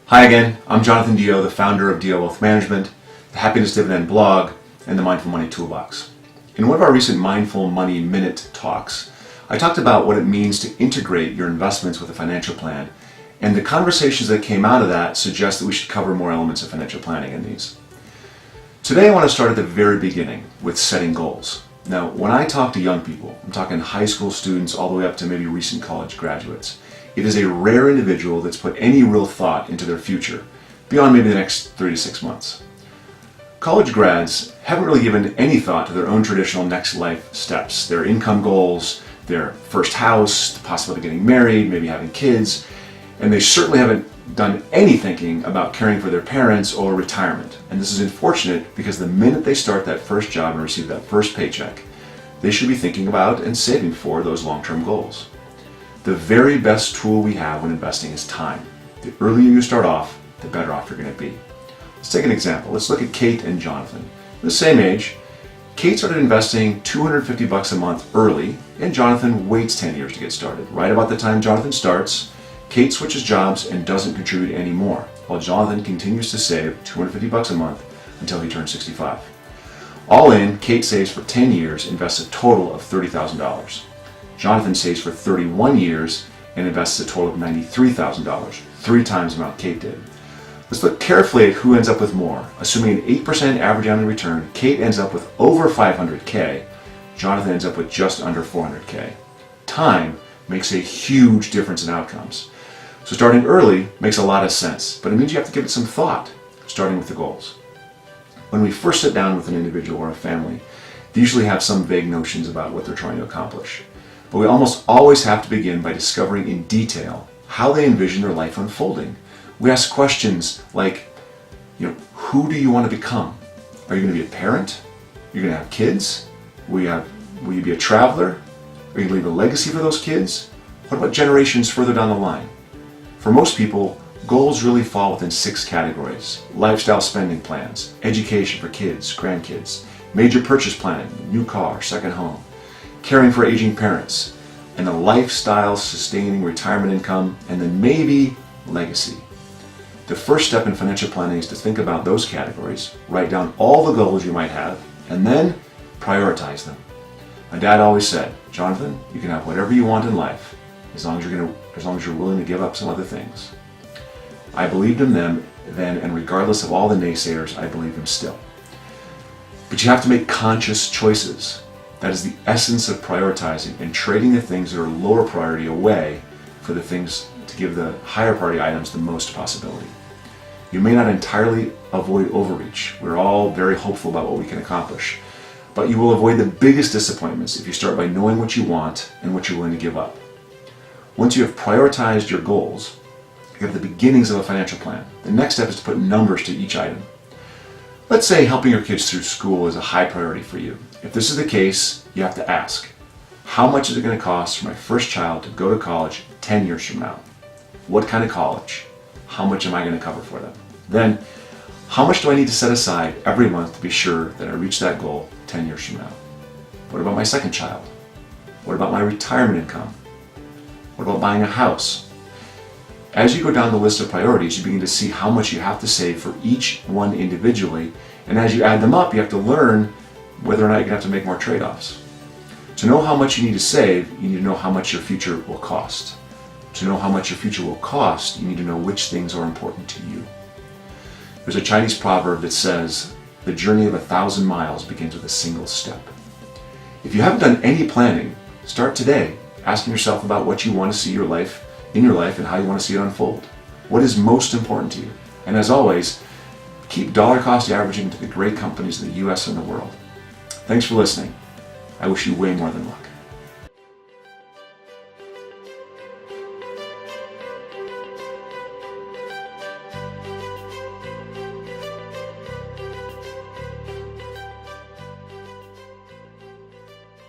Hi again, I'm Jonathan Dio, the founder of Dio Wealth Management, the Happiness Dividend blog, and the Mindful Money Toolbox. In one of our recent Mindful Money Minute talks, I talked about what it means to integrate your investments with a financial plan, and the conversations that came out of that suggest that we should cover more elements of financial planning in these. Today I want to start at the very beginning with setting goals. Now, when I talk to young people, I'm talking high school students all the way up to maybe recent college graduates, it is a rare individual that's put any real thought into their future, beyond maybe the next 3 to 6 months. College grads haven't really given any thought to their own traditional next life steps, their income goals, their first house, the possibility of getting married, maybe having kids, and they certainly haven't done any thinking about caring for their parents or retirement. And this is unfortunate because the minute they start that first job and receive that first paycheck, they should be thinking about and saving for those long-term goals. The very best tool we have when investing is time. The earlier you start off, the better off you're going to be. Let's take an example. Let's look at Kate and Jonathan. The same age, Kate started investing $250 a month early, and Jonathan waits 10 years to get started. Right about the time Jonathan starts, Kate switches jobs and doesn't contribute anymore, while Jonathan continues to save $250 a month until he turns 65. All in, Kate saves for 10 years, invests a total of $30,000. Jonathan saves for 31 years and invests a total of $93,000, 3 times the amount Kate did. Let's look carefully at who ends up with more. Assuming an 8% average annual return, Kate ends up with over $500K, Jonathan ends up with just under $400K. Time makes a huge difference in outcomes. So starting early makes a lot of sense, but it means you have to give it some thought, starting with the goals. When we first sit down with an individual or a family, they usually have some vague notions about what they're trying to accomplish. But we almost always have to begin by discovering in detail how they envision their life unfolding. We ask questions like, who do you want to become? Are you going to be a parent? You're going to have kids? Will you be a traveler? Are you going to leave a legacy for those kids? What about generations further down the line? For most people, goals really fall within 6 categories: lifestyle spending plans, education for kids, grandkids, major purchase planning, new car, second home, caring for aging parents, and a lifestyle sustaining retirement income, and then maybe legacy. The first step in financial planning is to think about those categories, write down all the goals you might have, and then prioritize them. My dad always said, "Jonathan, you can have whatever you want in life as long as you're willing to give up some other things." I believed in them then, and regardless of all the naysayers, I believe them still. But you have to make conscious choices. That is the essence of prioritizing and trading the things that are lower priority away for the things to give the higher priority items the most possibility. You may not entirely avoid overreach. We're all very hopeful about what we can accomplish. But you will avoid the biggest disappointments if you start by knowing what you want and what you're willing to give up. Once you have prioritized your goals, you have the beginnings of a financial plan. The next step is to put numbers to each item. Let's say helping your kids through school is a high priority for you. If this is the case, you have to ask, how much is it going to cost for my first child to go to college 10 years from now? What kind of college? How much am I going to cover for them? Then, how much do I need to set aside every month to be sure that I reach that goal 10 years from now? What about my second child? What about my retirement income? What about buying a house? As you go down the list of priorities, you begin to see how much you have to save for each one individually, and as you add them up, you have to learn whether or not you're going to have to make more trade-offs. To know how much you need to save, you need to know how much your future will cost. To know how much your future will cost, you need to know which things are important to you. There's a Chinese proverb that says, "The journey of 1,000 miles begins with a single step." If you haven't done any planning, start today asking yourself about what you want to see in your life and how you want to see it unfold. What is most important to you? And as always, keep dollar cost averaging to the great companies in the US and the world. Thanks for listening. I wish you way more than luck.